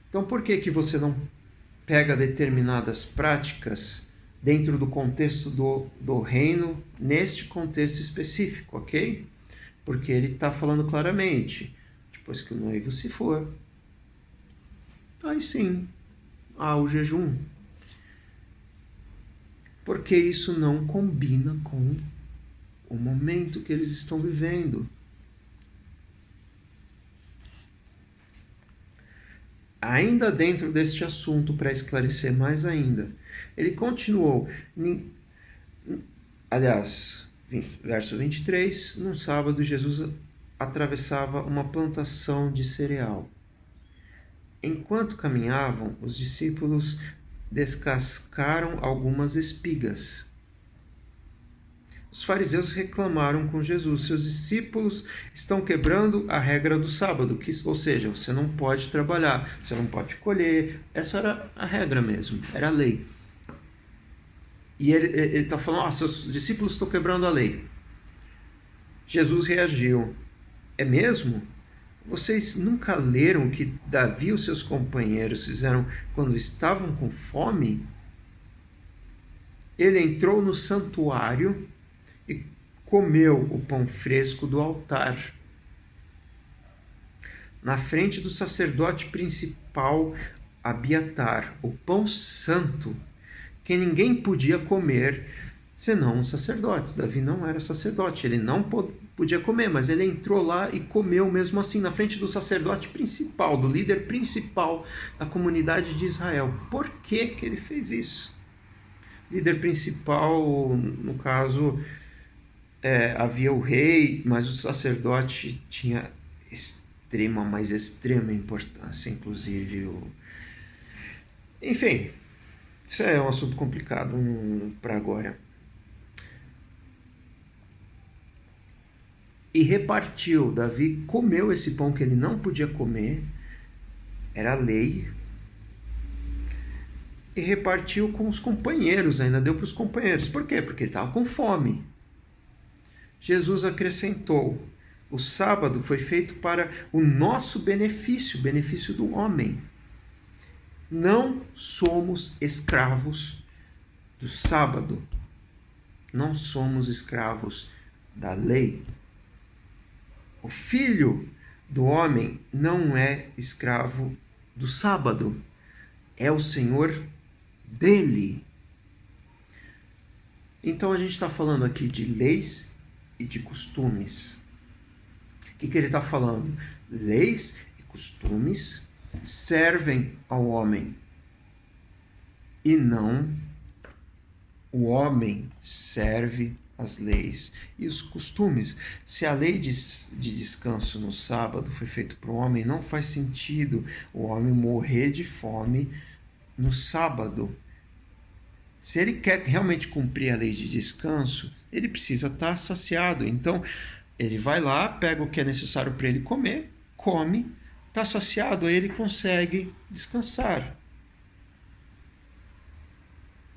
Então por que você não pega determinadas práticas dentro do contexto do reino, neste contexto específico, ok? Porque ele está falando claramente, depois que o noivo se for, aí sim, há o jejum. Porque isso não combina com o momento que eles estão vivendo. Ainda dentro deste assunto, para esclarecer mais ainda, ele continuou, verso 23, num sábado Jesus atravessava uma plantação de cereal. Enquanto caminhavam, os discípulos descascaram algumas espigas. Os fariseus reclamaram com Jesus: seus discípulos estão quebrando a regra do sábado, ou seja, você não pode trabalhar, você não pode colher. Essa era a regra mesmo, era a lei. E ele está falando: seus discípulos estão quebrando a lei. Jesus reagiu: é mesmo? Vocês nunca leram o que Davi e os seus companheiros fizeram quando estavam com fome? Ele entrou no santuário e comeu o pão fresco do altar, na frente do sacerdote principal Abiatar, o pão santo, que ninguém podia comer senão os sacerdotes. Davi não era sacerdote, ele não podia comer, mas ele entrou lá e comeu mesmo assim, na frente do sacerdote principal, do líder principal da comunidade de Israel. Por que ele fez isso? Líder principal, no caso, havia o rei, mas o sacerdote tinha extrema importância, inclusive Enfim, isso é um assunto complicado para agora. E repartiu. Davi comeu esse pão que ele não podia comer, era lei, e repartiu com os companheiros, ainda deu para os companheiros. Por quê? Porque ele estava com fome. Jesus acrescentou: o sábado foi feito para o nosso benefício, o benefício do homem. Não somos escravos do sábado. Não somos escravos da lei. O filho do homem não é escravo do sábado. É o Senhor dele. Então a gente está falando aqui de leis e de costumes. O que ele está falando? Leis e costumes servem ao homem e não o homem serve as leis e os costumes. Se a lei de descanso no sábado foi feita para o homem, não faz sentido o homem morrer de fome no sábado. Se ele quer realmente cumprir a lei de descanso, ele precisa estar saciado. Então, ele vai lá, pega o que é necessário para ele comer, come, está saciado, aí ele consegue descansar.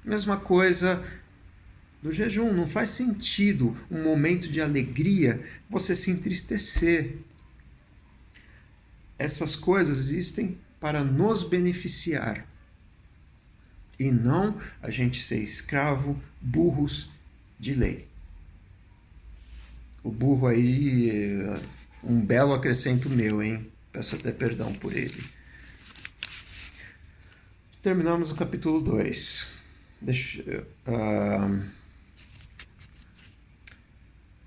Mesma coisa do jejum. Não faz sentido um momento de alegria você se entristecer. Essas coisas existem para nos beneficiar e não a gente ser escravo, burros de lei. O burro aí, um belo acrescento meu, hein? Peço até perdão por ele. Terminamos o capítulo 2.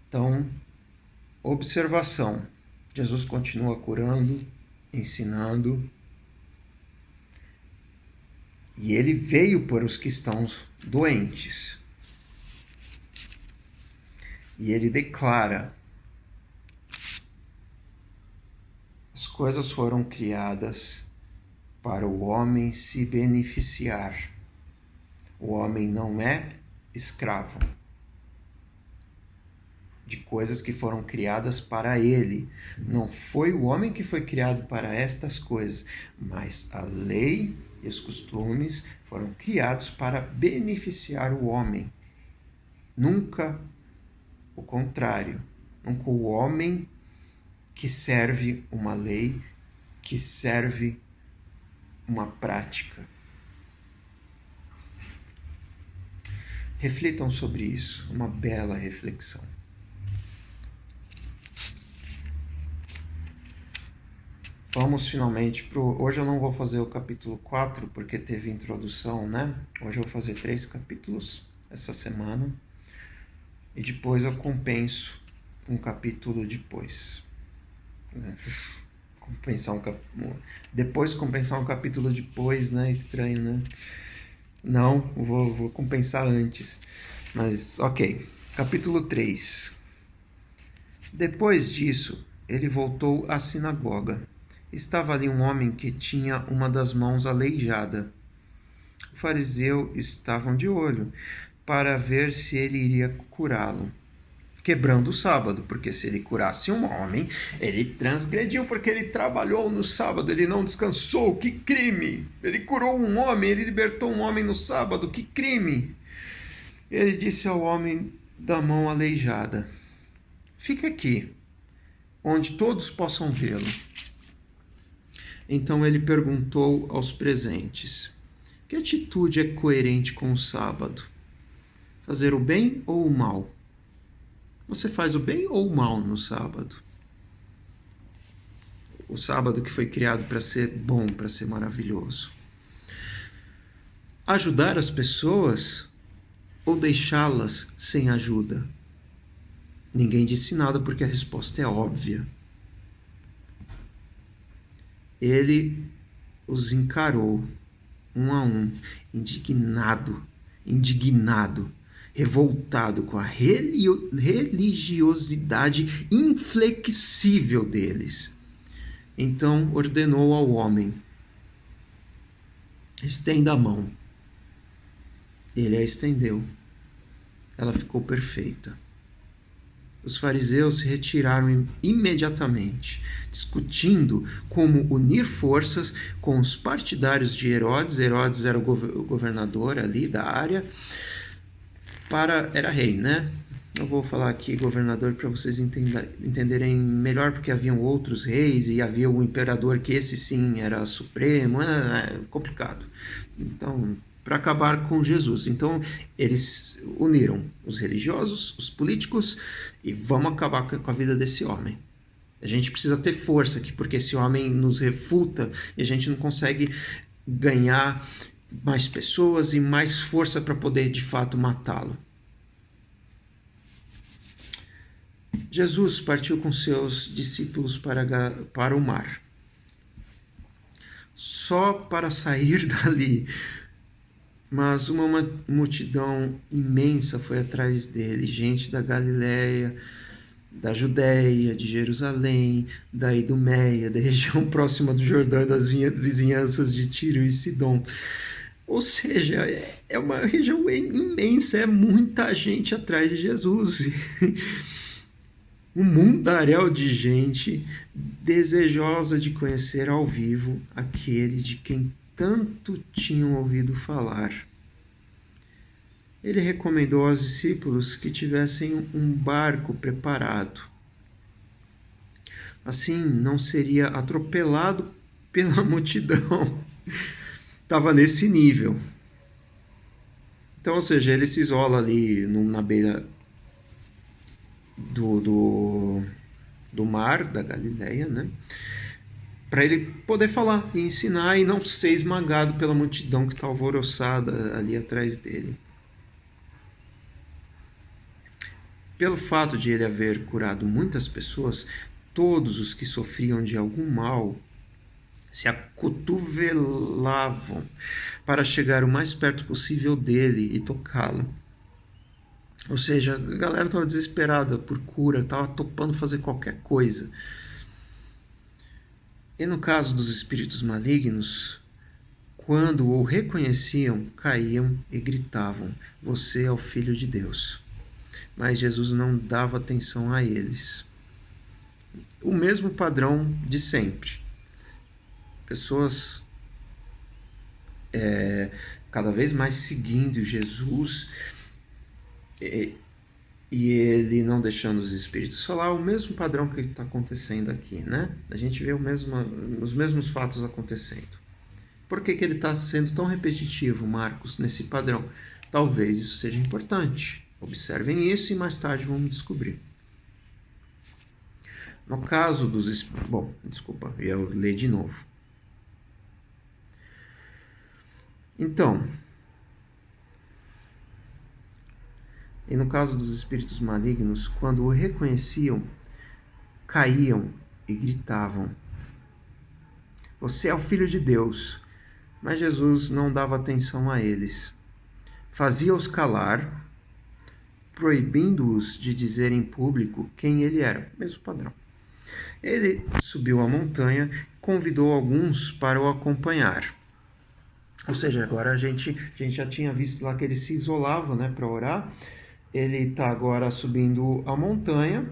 Então, observação. Jesus continua curando, ensinando. E ele veio para os que estão doentes. E ele declara: as coisas foram criadas para o homem se beneficiar. O homem não é escravo de coisas que foram criadas para ele. Não foi o homem que foi criado para estas coisas, mas a lei e os costumes foram criados para beneficiar o homem. Nunca o contrário. Nunca o homem que serve uma lei, que serve uma prática. Reflitam sobre isso, uma bela reflexão. Vamos finalmente para hoje eu não vou fazer o capítulo 4, porque teve introdução, né? Hoje eu vou fazer 3 capítulos essa semana. E depois eu compenso um capítulo depois. Depois compensar um capítulo depois, né? Estranho, né? Não, vou compensar antes. Mas, ok. Capítulo 3. Depois disso, ele voltou à sinagoga. Estava ali um homem que tinha uma das mãos aleijada. O fariseu estavam de olho para ver se ele iria curá-lo, quebrando o sábado, porque se ele curasse um homem, ele transgrediu, porque ele trabalhou no sábado, ele não descansou. Que crime! Ele curou um homem, ele libertou um homem no sábado, que crime! Ele disse ao homem da mão aleijada: fica aqui, onde todos possam vê-lo. Então ele perguntou aos presentes: que atitude é coerente com o sábado? Fazer o bem ou o mal? Você faz o bem ou o mal no sábado? O sábado que foi criado para ser bom, para ser maravilhoso. Ajudar as pessoas ou deixá-las sem ajuda? Ninguém disse nada porque a resposta é óbvia. Ele os encarou, um a um, indignado, revoltado com a religiosidade inflexível deles. Então ordenou ao homem: estenda a mão. Ele a estendeu. Ela ficou perfeita. os fariseus se retiraram imediatamente, discutindo como unir forças com os partidários de Herodes. Herodes era o governador ali da área, era rei, né? Eu vou falar aqui governador para vocês entenderem melhor, porque haviam outros reis e havia o imperador, que esse sim era supremo, é complicado. Então, para acabar com Jesus. Então, eles uniram os religiosos, os políticos, e vamos acabar com a vida desse homem. A gente precisa ter força aqui, porque esse homem nos refuta e a gente não consegue ganhar mais pessoas e mais força para poder, de fato, matá-lo. Jesus partiu com seus discípulos para o mar. Só para sair dali, mas uma multidão imensa foi atrás dele, gente da Galileia, da Judéia, de Jerusalém, da Idumeia, da região próxima do Jordão e das vizinhanças de Tiro e Sidom. Ou seja, é uma região imensa, é muita gente atrás de Jesus. Um mundaréu de gente desejosa de conhecer ao vivo aquele de quem tanto tinham ouvido falar. Ele recomendou aos discípulos que tivessem um barco preparado. Assim, não seria atropelado pela multidão. Estava nesse nível. Então, ou seja, ele se isola ali na beira do mar da Galileia, né? Para ele poder falar e ensinar e não ser esmagado pela multidão que está alvoroçada ali atrás dele. Pelo fato de ele haver curado muitas pessoas, todos os que sofriam de algum mal se acotovelavam para chegar o mais perto possível dele e tocá-lo. Ou seja, a galera estava desesperada por cura, estava topando fazer qualquer coisa. E no caso dos espíritos malignos, quando o reconheciam, caíam e gritavam: "Você é o Filho de Deus." Mas Jesus não dava atenção a eles. O mesmo padrão de sempre. Pessoas cada vez mais seguindo Jesus e ele não deixando os espíritos falar, o mesmo padrão que está acontecendo aqui, né? A gente vê os mesmos fatos acontecendo. Por que ele está sendo tão repetitivo, Marcos, nesse padrão? Talvez isso seja importante. Observem isso e mais tarde vamos descobrir. No caso dos... Bom, desculpa, eu ia ler de novo. Então... E no caso dos espíritos malignos, quando o reconheciam, caíam e gritavam: "Você é o Filho de Deus." Mas Jesus não dava atenção a eles. Fazia-os calar, proibindo-os de dizer em público quem ele era. Mesmo padrão. Ele subiu a montanha e convidou alguns para o acompanhar. Ou seja, agora a gente já tinha visto lá que ele se isolava, né, para orar. Ele está agora subindo a montanha,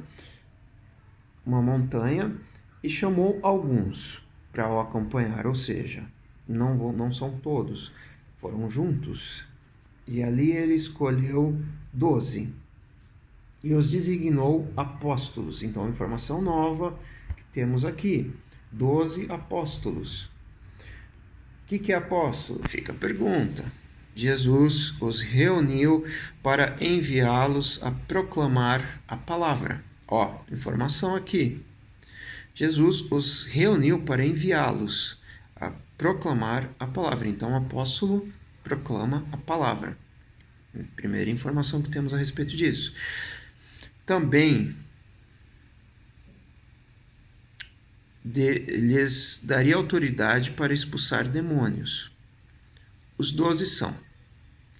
uma montanha, e chamou alguns para o acompanhar, ou seja, não são todos, foram juntos. E ali ele escolheu 12 e os designou apóstolos. Então, informação nova que temos aqui, 12 apóstolos. O que é apóstolo? Fica a pergunta. Jesus os reuniu para enviá-los a proclamar a palavra. Informação aqui. Jesus os reuniu para enviá-los a proclamar a palavra. Então, o apóstolo proclama a palavra. Primeira informação que temos a respeito disso. Também lhes daria autoridade para expulsar demônios. Os 12 são.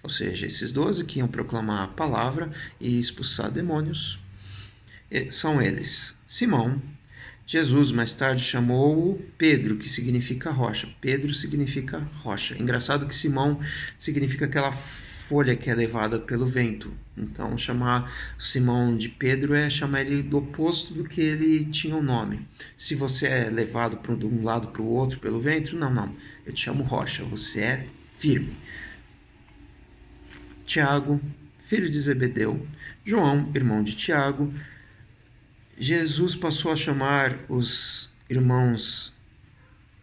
Ou seja, esses 12 que iam proclamar a palavra e expulsar demônios, são eles: Simão. Jesus mais tarde chamou Pedro, que significa rocha. Pedro significa rocha. Engraçado que Simão significa aquela folha que é levada pelo vento. Então, chamar Simão de Pedro é chamar ele do oposto do que ele tinha o nome. Se você é levado de um lado para o outro pelo vento, não. Eu te chamo rocha, você é firme. Tiago, filho de Zebedeu. João, irmão de Tiago. Jesus passou a chamar os irmãos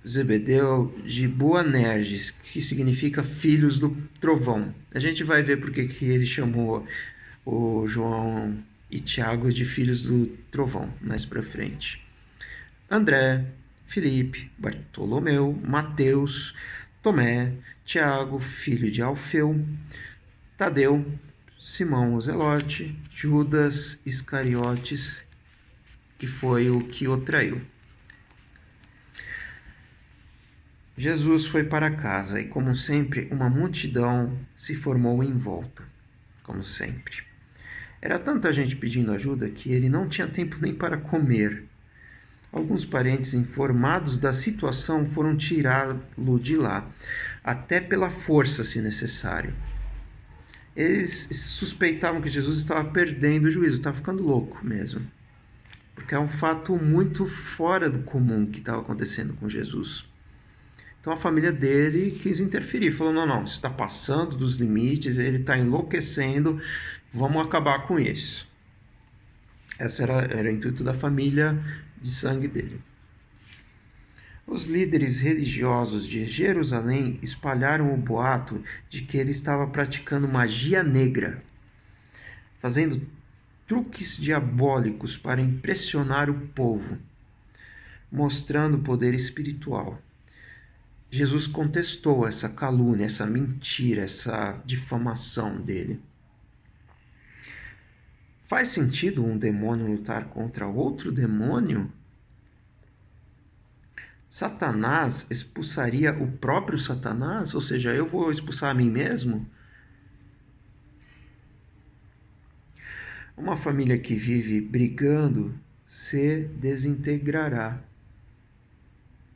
Zebedeu de Boanerges, que significa filhos do trovão. A gente vai ver porque que ele chamou o João e Tiago de filhos do trovão mais para frente. André, Filipe, Bartolomeu, Mateus, Tomé, Tiago, filho de Alfeu, Tadeu, Simão o Zelote, Judas Iscariotes, que foi o que o traiu. Jesus foi para casa e, como sempre, uma multidão se formou em volta, como sempre. Era tanta gente pedindo ajuda que ele não tinha tempo nem para comer. Alguns parentes informados da situação foram tirá-lo de lá, até pela força, se necessário. Eles suspeitavam que Jesus estava perdendo o juízo, estava ficando louco mesmo. Porque é um fato muito fora do comum que estava acontecendo com Jesus. Então a família dele quis interferir, falou, não, isso está passando dos limites, ele está enlouquecendo, vamos acabar com isso. Esse era o intuito da família de sangue dele. Os líderes religiosos de Jerusalém espalharam o boato de que ele estava praticando magia negra, fazendo truques diabólicos para impressionar o povo, mostrando poder espiritual. Jesus contestou essa calúnia, essa mentira, essa difamação dele. Faz sentido um demônio lutar contra outro demônio? Satanás expulsaria o próprio Satanás? Ou seja, eu vou expulsar a mim mesmo? Uma família que vive brigando se desintegrará.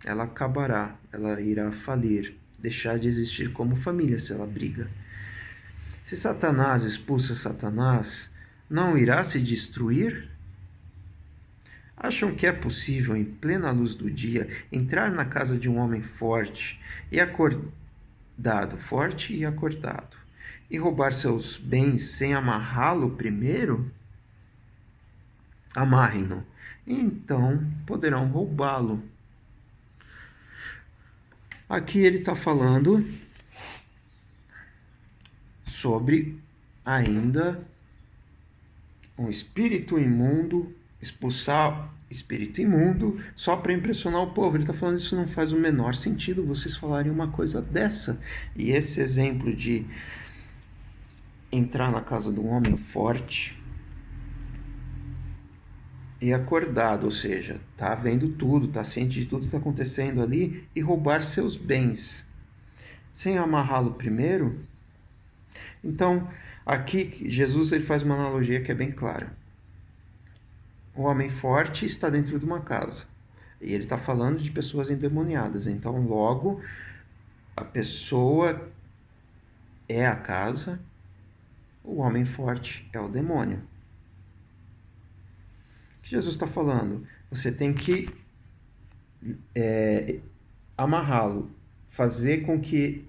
Ela acabará, ela irá falir, deixar de existir como família se ela briga. Se Satanás expulsa Satanás, não irá se destruir? Acham que é possível, em plena luz do dia, entrar na casa de um homem forte e acordado, e roubar seus bens sem amarrá-lo primeiro? Amarrem-no, então poderão roubá-lo. Aqui ele está falando sobre ainda um espírito imundo, expulsar espírito imundo só para impressionar o povo. Ele está falando isso não faz o menor sentido vocês falarem uma coisa dessa. E esse exemplo de entrar na casa de um homem forte e acordado, ou seja, está vendo tudo, está ciente de tudo que está acontecendo ali, e roubar seus bens sem amarrá-lo primeiro. Então, aqui Jesus ele faz uma analogia que é bem clara. O homem forte está dentro de uma casa e ele está falando de pessoas endemoniadas. Então, logo, a pessoa é a casa, o homem forte é o demônio. O que Jesus está falando? Você tem que amarrá-lo, fazer com que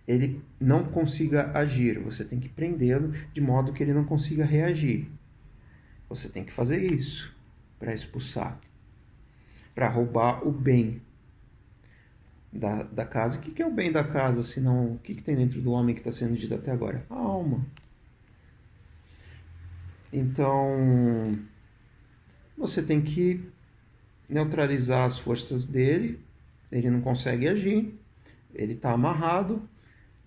ele não consiga agir. Você tem que prendê-lo de modo que ele não consiga reagir. Você tem que fazer isso para expulsar, para roubar o bem da casa. O que é o bem da casa, senão o que tem dentro do homem que está sendo dito até agora? A alma. Então, você tem que neutralizar as forças dele, ele não consegue agir, ele está amarrado,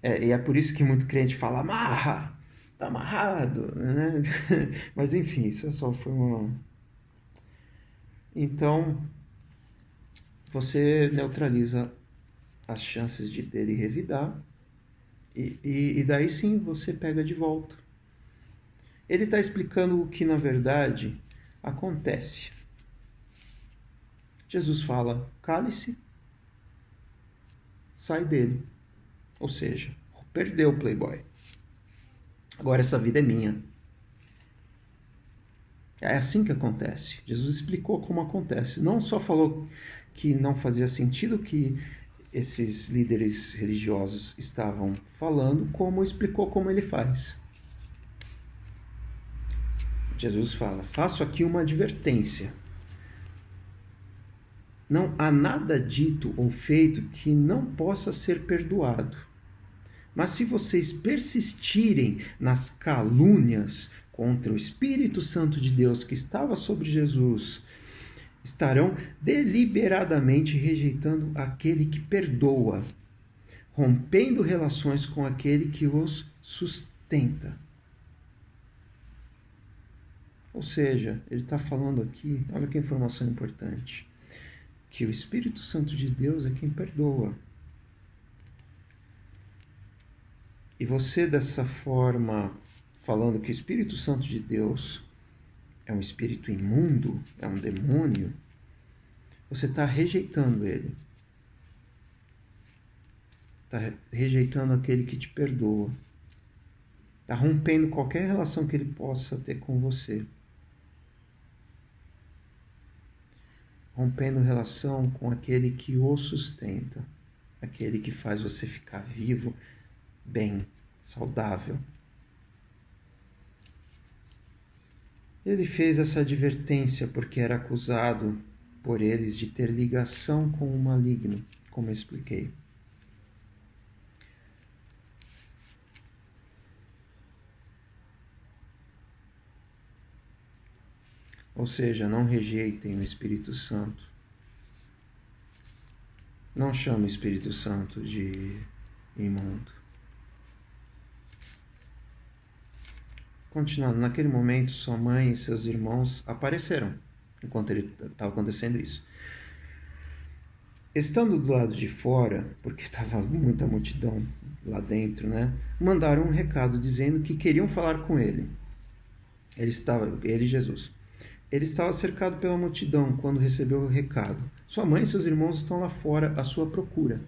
e é por isso que muito crente fala, amarra, está amarrado, né? Mas enfim, isso só foi uma... Então, você neutraliza as chances dele revidar, e daí sim você pega de volta. Ele está explicando o que na verdade acontece. Jesus fala, cale-se, sai dele. Ou seja, perdeu o playboy. Agora essa vida é minha. É assim que acontece. Jesus explicou como acontece. Não só falou que não fazia sentido o que esses líderes religiosos estavam falando, como explicou como ele faz. Jesus fala: faço aqui uma advertência. Não há nada dito ou feito que não possa ser perdoado. Mas se vocês persistirem nas calúnias contra o Espírito Santo de Deus que estava sobre Jesus, estarão deliberadamente rejeitando aquele que perdoa, rompendo relações com aquele que os sustenta. Ou seja, ele está falando aqui, olha que informação importante, que o Espírito Santo de Deus é quem perdoa. E você, dessa forma, falando que o Espírito Santo de Deus é um espírito imundo, é um demônio, você está rejeitando ele. Está rejeitando aquele que te perdoa. Está rompendo qualquer relação que ele possa ter com você. Rompendo relação com aquele que o sustenta. Aquele que faz você ficar vivo, bem, saudável. Ele fez essa advertência porque era acusado por eles de ter ligação com o maligno, como eu expliquei. Ou seja, não rejeitem o Espírito Santo. Não chame o Espírito Santo de imundo. Continuando, naquele momento, sua mãe e seus irmãos apareceram, enquanto ele estava acontecendo isso. Estando do lado de fora, porque estava muita multidão lá dentro, mandaram um recado dizendo que queriam falar com ele. Ele, Jesus. Ele estava cercado pela multidão quando recebeu o recado. Sua mãe e seus irmãos estão lá fora à sua procura.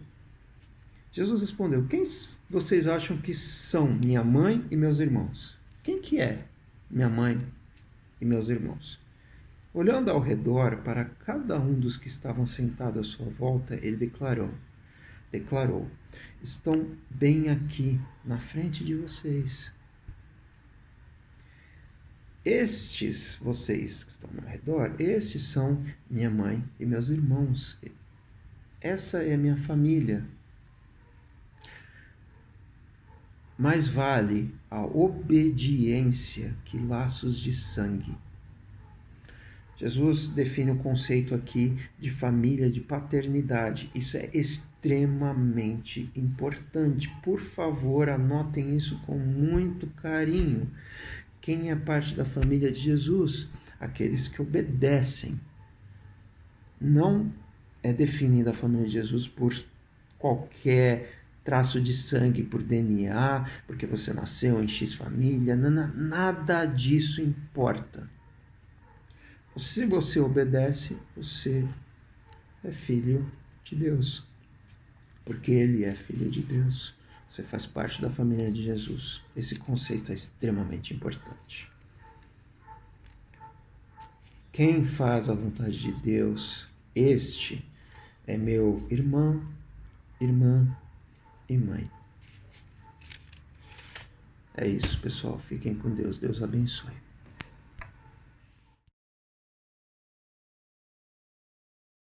Jesus respondeu: quem vocês acham que são minha mãe e meus irmãos? Quem que é minha mãe e meus irmãos? Olhando ao redor para cada um dos que estavam sentados à sua volta, ele declarou: estão bem aqui na frente de vocês. Estes, vocês que estão ao meu redor, estes são minha mãe e meus irmãos. Essa é a minha família. Mais vale a obediência que laços de sangue. Jesus define o conceito aqui de família, de paternidade. Isso é extremamente importante. Por favor, anotem isso com muito carinho. Quem é parte da família de Jesus? Aqueles que obedecem. Não é definida a família de Jesus por qualquer traço de sangue, por DNA, porque você nasceu em X família. Nada disso importa. Se você obedece, você é filho de Deus. Porque Ele é filho de Deus. Você faz parte da família de Jesus. Esse conceito é extremamente importante. Quem faz a vontade de Deus, este é meu irmão, irmã e mãe. É isso, pessoal. Fiquem com Deus. Deus abençoe.